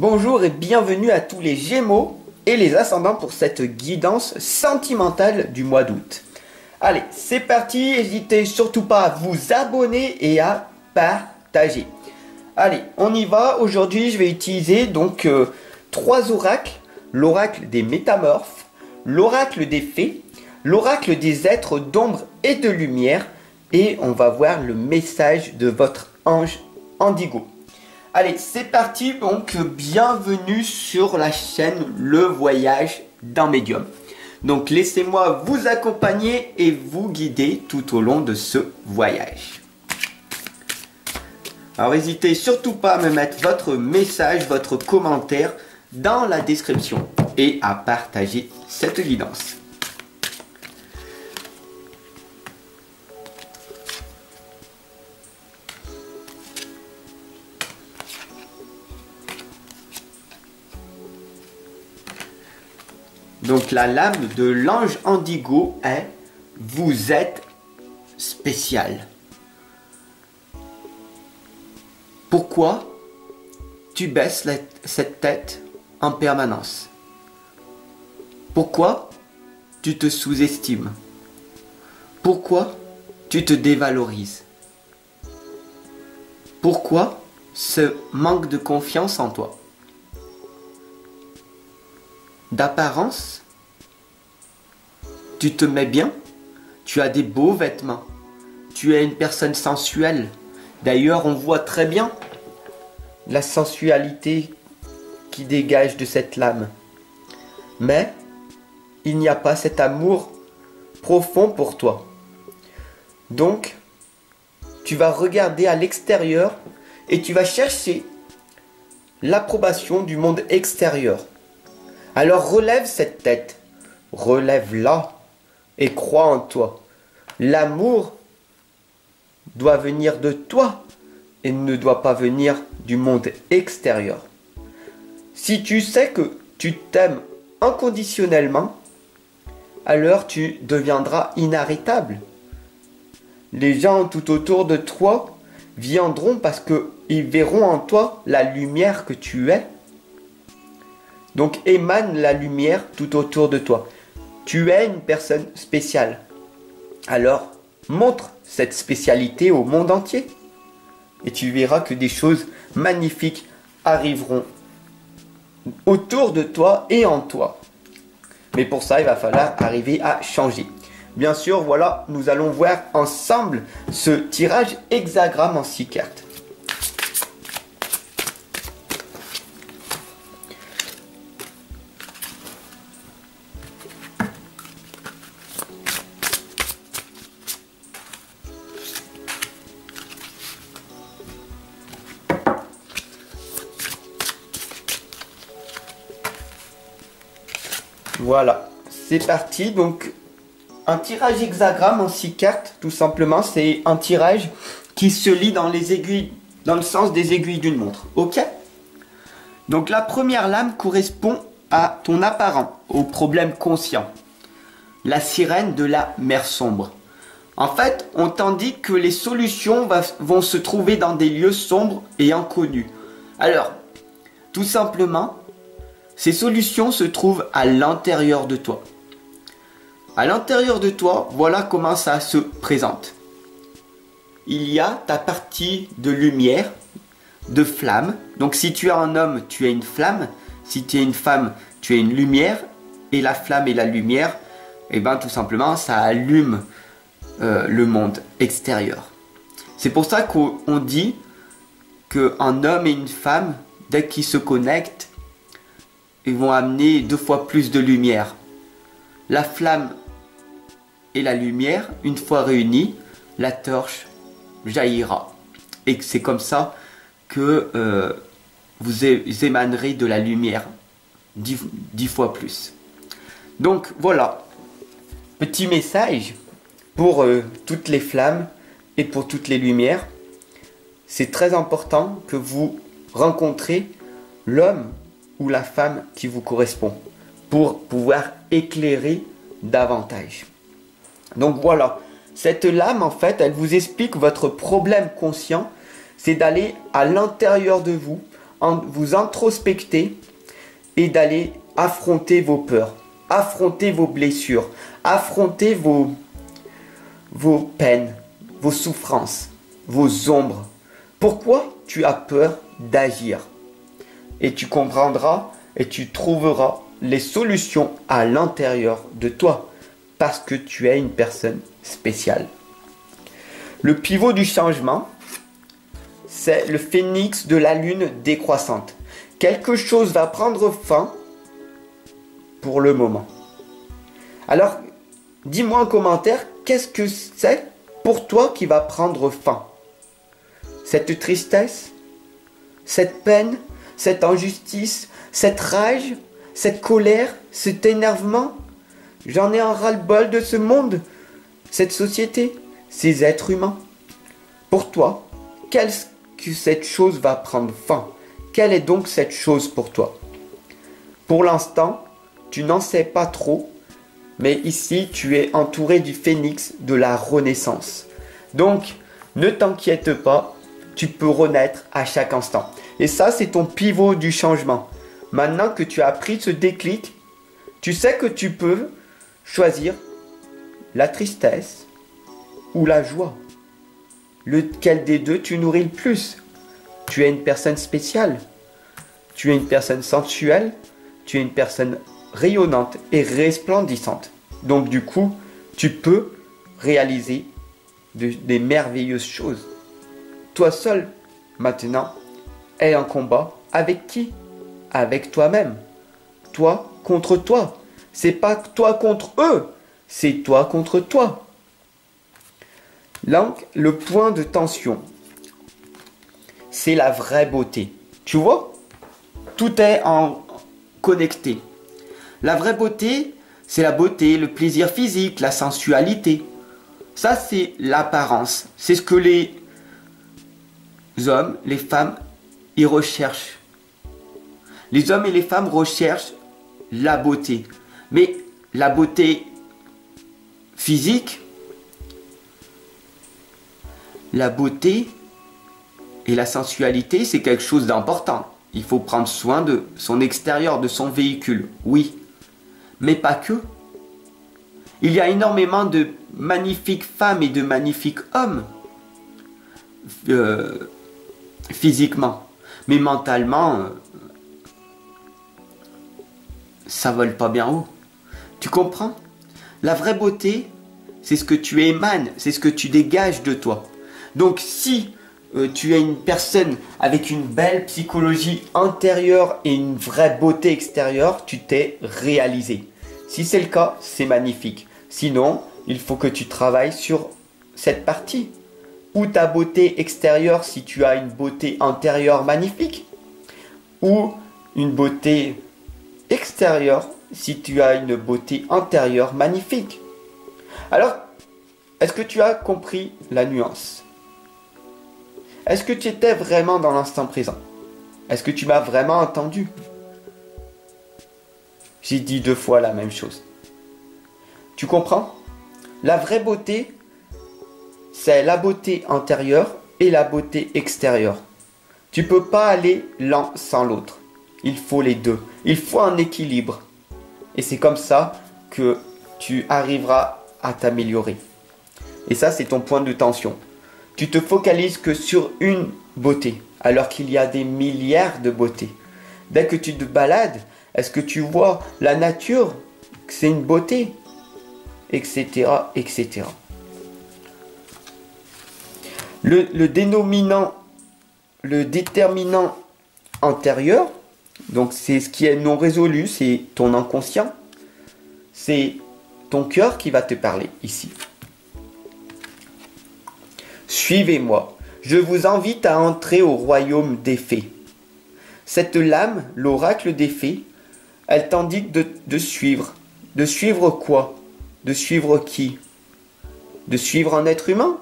Bonjour et bienvenue à tous les Gémeaux et les ascendants pour cette guidance sentimentale du mois d'août. Allez, c'est parti, n'hésitez surtout pas à vous abonner et à partager. Allez, on y va. Aujourd'hui, je vais utiliser donc trois oracles. L'oracle des métamorphes, l'oracle des fées, l'oracle des êtres d'ombre et de lumière. Et on va voir le message de votre ange Indigo. Allez, c'est parti. Donc, bienvenue sur la chaîne Le Voyage d'un Médium. Donc, laissez-moi vous accompagner et vous guider tout au long de ce voyage. Alors, n'hésitez surtout pas à me mettre votre message, votre commentaire dans la description et à partager cette guidance. Donc la lame de l'ange Indigo est « Vous êtes spécial ». Pourquoi tu baisses cette tête en permanence? Pourquoi tu te sous-estimes? Pourquoi tu te dévalorises? Pourquoi ce manque de confiance en toi? D'apparence, tu te mets bien, tu as des beaux vêtements, tu es une personne sensuelle. D'ailleurs, on voit très bien la sensualité qui dégage de cette lame. Mais il n'y a pas cet amour profond pour toi. Donc, tu vas regarder à l'extérieur et tu vas chercher l'approbation du monde extérieur. Alors relève cette tête, relève-la et crois en toi. L'amour doit venir de toi et ne doit pas venir du monde extérieur. Si tu sais que tu t'aimes inconditionnellement, alors tu deviendras inarrêtable. Les gens tout autour de toi viendront parce qu'ils verront en toi la lumière que tu es. Donc émane la lumière tout autour de toi. Tu es une personne spéciale. Alors montre cette spécialité au monde entier. Et tu verras que des choses magnifiques arriveront autour de toi et en toi. Mais pour ça, il va falloir arriver à changer. Bien sûr, voilà, nous allons voir ensemble ce tirage hexagramme en 6 cartes. Voilà, c'est parti. Donc, un tirage hexagramme en 6 cartes, tout simplement, c'est un tirage qui se lit dans les aiguilles, dans le sens des aiguilles d'une montre. Ok? Donc, la première lame correspond à ton apparent, au problème conscient. La sirène de la mer sombre. En fait, on t'indique que les solutions vont se trouver dans des lieux sombres et inconnus. Alors, tout simplement, ces solutions se trouvent à l'intérieur de toi. À l'intérieur de toi, voilà comment ça se présente. Il y a ta partie de lumière, de flamme. Donc si tu es un homme, tu es une flamme. Si tu es une femme, tu es une lumière. Et la flamme et la lumière, eh ben, tout simplement, ça allume le monde extérieur. C'est pour ça qu'on dit qu'un homme et une femme, dès qu'ils se connectent, ils vont amener 2 fois plus de lumière. La flamme et la lumière, une fois réunies, la torche jaillira. Et c'est comme ça que vous émanerez de la lumière 10 fois plus. Donc voilà, petit message pour toutes les flammes et pour toutes les lumières. C'est très important que vous rencontrez l'homme ou la femme qui vous correspond pour pouvoir éclairer davantage. Donc voilà, cette lame en fait, elle vous explique votre problème conscient, c'est d'aller à l'intérieur de vous, vous introspecter et d'aller affronter vos peurs, affronter vos blessures, affronter vos peines, vos souffrances, vos ombres. Pourquoi tu as peur d'agir? Et tu comprendras et tu trouveras les solutions à l'intérieur de toi parce que tu es une personne spéciale. Le pivot du changement, c'est le phénix de la lune décroissante. Quelque chose va prendre fin pour le moment. Alors, dis-moi en commentaire, qu'est-ce que c'est pour toi qui va prendre fin? Cette tristesse, cette peine, cette injustice, cette rage, cette colère, cet énervement? J'en ai un ras-le-bol de ce monde, cette société, ces êtres humains. Pour toi, qu'est-ce que cette chose va prendre fin? Quelle est donc cette chose pour toi? Pour l'instant, tu n'en sais pas trop, mais ici, tu es entouré du phénix de la renaissance. Donc, ne t'inquiète pas, tu peux renaître à chaque instant. Et ça, c'est ton pivot du changement. Maintenant que tu as pris ce déclic, tu sais que tu peux choisir la tristesse ou la joie. Lequel des deux tu nourris le plus? Tu es une personne spéciale. Tu es une personne sensuelle. Tu es une personne rayonnante et resplendissante. Donc du coup, tu peux réaliser des merveilleuses choses. Toi seul, maintenant, est en combat avec qui? Avec toi-même. Toi contre toi. C'est pas toi contre eux, c'est toi contre toi. Donc, le point de tension, c'est la vraie beauté. Tu vois? Tout est en connecté. La vraie beauté, c'est la beauté, le plaisir physique, la sensualité. Ça, c'est l'apparence. C'est ce que les hommes, les femmes, ils recherchent. Les hommes et les femmes recherchent la beauté. Mais la beauté physique, la beauté et la sensualité, c'est quelque chose d'important. Il faut prendre soin de son extérieur, de son véhicule, oui. Mais pas que. Il y a énormément de magnifiques femmes et de magnifiques hommes physiquement. Mais mentalement, ça vole pas bien haut. Tu comprends? La vraie beauté, c'est ce que tu émanes, c'est ce que tu dégages de toi. Donc si tu es une personne avec une belle psychologie intérieure et une vraie beauté extérieure, tu t'es réalisé. Si c'est le cas, c'est magnifique. Sinon, il faut que tu travailles sur cette partie. Ou ta beauté extérieure si tu as une beauté intérieure magnifique. Ou une beauté extérieure si tu as une beauté intérieure magnifique. Alors, est-ce que tu as compris la nuance? Est-ce que tu étais vraiment dans l'instant présent? Est-ce que tu m'as vraiment entendu? J'ai dit 2 fois la même chose. Tu comprends? La vraie beauté, c'est la beauté intérieure et la beauté extérieure. Tu ne peux pas aller l'un sans l'autre. Il faut les deux. Il faut un équilibre. Et c'est comme ça que tu arriveras à t'améliorer. Et ça, c'est ton point de tension. Tu te focalises que sur une beauté, alors qu'il y a des milliards de beautés. Dès que tu te balades, est-ce que tu vois la nature, que c'est une beauté, etc., etc. Le déterminant antérieur, donc c'est ce qui est non résolu, c'est ton inconscient, c'est ton cœur qui va te parler ici. Suivez-moi, je vous invite à entrer au royaume des fées. Cette lame, l'oracle des fées, elle t'indique de suivre. De suivre quoi? De suivre qui? De suivre un être humain?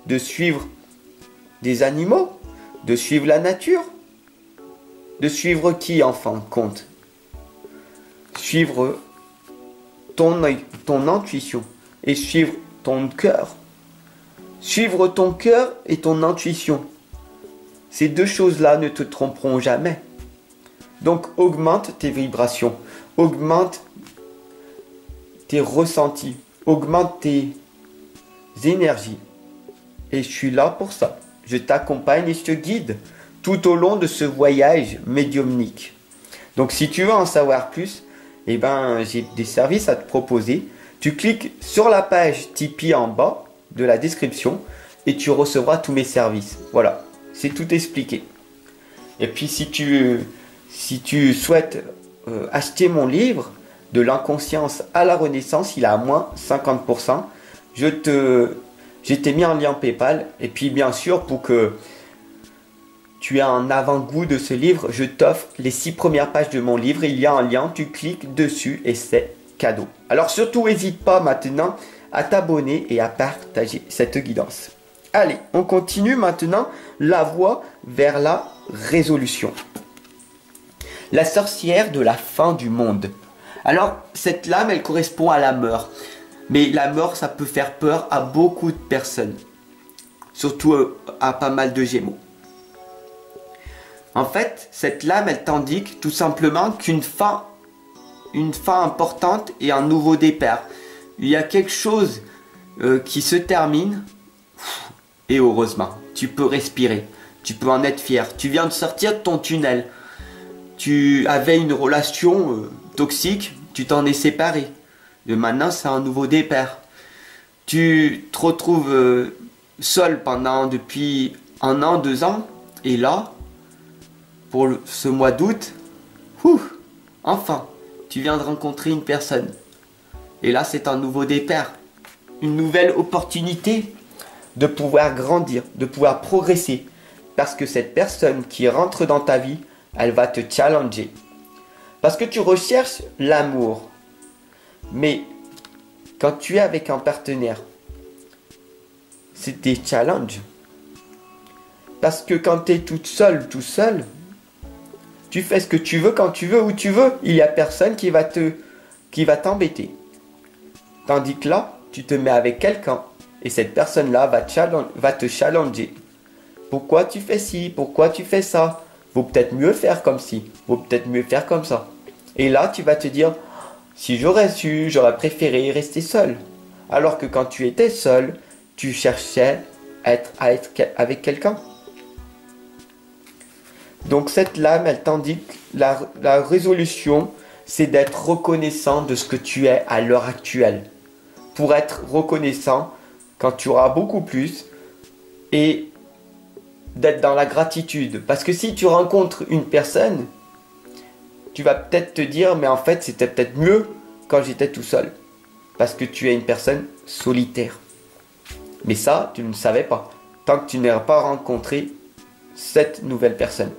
De suivre des animaux? De suivre la nature? De suivre qui en fin de compte? Suivre ton intuition et suivre ton cœur. Suivre ton cœur et ton intuition. Ces deux choses-là ne te tromperont jamais. Donc augmente tes vibrations, augmente tes ressentis, augmente tes énergies. Et je suis là pour ça. Je t'accompagne et je te guide tout au long de ce voyage médiumnique. Donc si tu veux en savoir plus, eh ben, j'ai des services à te proposer. Tu cliques sur la page Tipeee en bas de la description et tu recevras tous mes services. Voilà, c'est tout expliqué. Et puis si tu souhaites acheter mon livre de l'inconscience à la renaissance, il est à moins 50%. Je t'ai mis un lien PayPal. Et puis bien sûr, pour que tu as un avant-goût de ce livre, je t'offre les 6 premières pages de mon livre. Il y a un lien, tu cliques dessus et c'est cadeau. Alors surtout, n'hésite pas maintenant à t'abonner et à partager cette guidance. Allez, on continue maintenant la voie vers la résolution. La sorcière de la fin du monde. Alors, cette lame, elle correspond à la mort. Mais la mort, ça peut faire peur à beaucoup de personnes. Surtout à pas mal de Gémeaux. En fait, cette lame, elle t'indique tout simplement qu'une fin importante et un nouveau départ. Il y a quelque chose qui se termine. Et heureusement, tu peux respirer. Tu peux en être fier. Tu viens de sortir de ton tunnel. Tu avais une relation toxique. Tu t'en es séparé. Et maintenant, c'est un nouveau départ. Tu te retrouves seul depuis 1 an, 2 ans. Et là, pour ce mois d'août, enfin, tu viens de rencontrer une personne. Et là, c'est un nouveau départ. Une nouvelle opportunité de pouvoir grandir, de pouvoir progresser. Parce que cette personne qui rentre dans ta vie, elle va te challenger. Parce que tu recherches l'amour. Mais quand tu es avec un partenaire, c'est des challenges. Parce que quand tu es toute seule, tout seul, tu fais ce que tu veux, quand tu veux, où tu veux. Il n'y a personne qui va t'embêter. Tandis que là, tu te mets avec quelqu'un. Et cette personne-là va te challenger. Pourquoi tu fais ci? Pourquoi tu fais ça? Vaut peut-être mieux faire comme ci. Vaut peut-être mieux faire comme ça. Et là, tu vas te dire, si j'aurais su, j'aurais préféré rester seul. Alors que quand tu étais seul, tu cherchais à être avec quelqu'un. Donc cette lame, elle t'indique la résolution, c'est d'être reconnaissant de ce que tu es à l'heure actuelle. Pour être reconnaissant quand tu auras beaucoup plus et d'être dans la gratitude. Parce que si tu rencontres une personne, tu vas peut-être te dire, mais en fait, c'était peut-être mieux quand j'étais tout seul. Parce que tu es une personne solitaire. Mais ça, tu ne savais pas. Tant que tu n'auras pas rencontré cette nouvelle personne.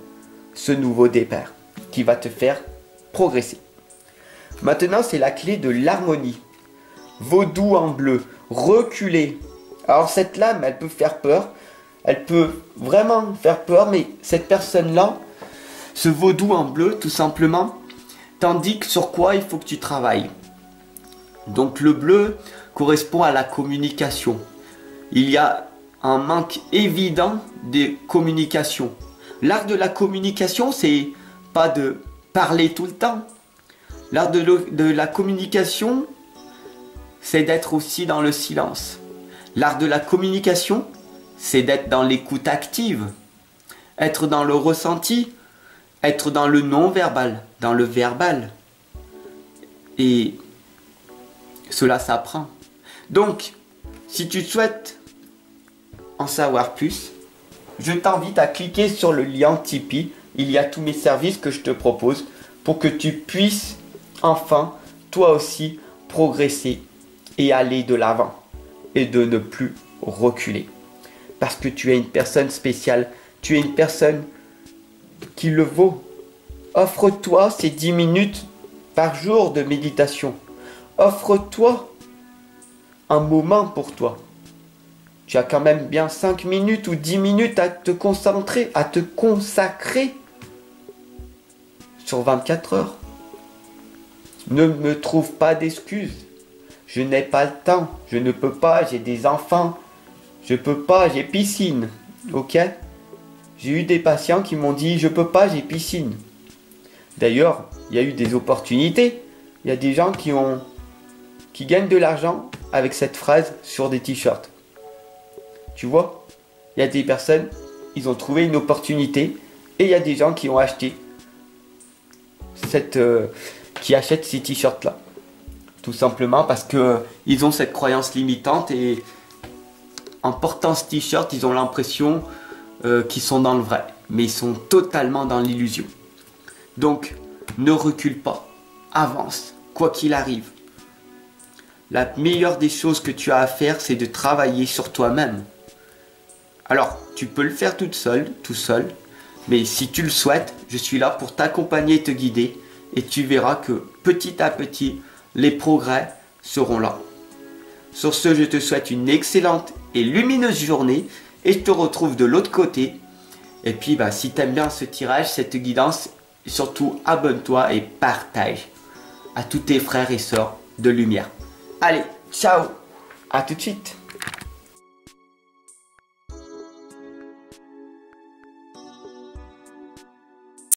Ce nouveau départ qui va te faire progresser. Maintenant, c'est la clé de l'harmonie. Vaudou en bleu, reculer. Alors cette lame, elle peut faire peur. Elle peut vraiment faire peur, mais cette personne-là, ce vaudou en bleu, tout simplement, t'indique sur quoi il faut que tu travailles. Donc le bleu correspond à la communication. Il y a un manque évident de communication. L'art de la communication, c'est pas de parler tout le temps. L'art de la communication, c'est d'être aussi dans le silence. L'art de la communication, c'est d'être dans l'écoute active, être dans le ressenti, être dans le non-verbal, dans le verbal. Et cela s'apprend. Donc, si tu souhaites en savoir plus, je t'invite à cliquer sur le lien Tipeee. Il y a tous mes services que je te propose pour que tu puisses enfin, toi aussi, progresser et aller de l'avant et de ne plus reculer. Parce que tu es une personne spéciale, tu es une personne qui le vaut. Offre-toi ces 10 minutes par jour de méditation. Offre-toi un moment pour toi. Tu as quand même bien 5 minutes ou 10 minutes à te concentrer, à te consacrer sur 24 heures. Ne me trouve pas d'excuses. Je n'ai pas le temps, je ne peux pas, j'ai des enfants. Je peux pas, j'ai piscine. Ok? J'ai eu des patients qui m'ont dit, je peux pas, j'ai piscine. D'ailleurs, il y a eu des opportunités. Il y a des gens qui gagnent de l'argent avec cette phrase sur des t-shirts. Tu vois, il y a des personnes, ils ont trouvé une opportunité et il y a des gens qui ont acheté qui achètent ces t-shirts là. Tout simplement parce que ils ont cette croyance limitante et en portant ce t-shirt, ils ont l'impression qu'ils sont dans le vrai, mais ils sont totalement dans l'illusion. Donc, ne recule pas, avance, quoi qu'il arrive. La meilleure des choses que tu as à faire, c'est de travailler sur toi-même. Alors, tu peux le faire toute seule, tout seul, mais si tu le souhaites, je suis là pour t'accompagner et te guider, et tu verras que petit à petit, les progrès seront là. Sur ce, je te souhaite une excellente et lumineuse journée, et je te retrouve de l'autre côté. Et puis, si tu aimes bien ce tirage, cette guidance, surtout abonne-toi et partage à tous tes frères et sœurs de lumière. Allez, ciao, à tout de suite.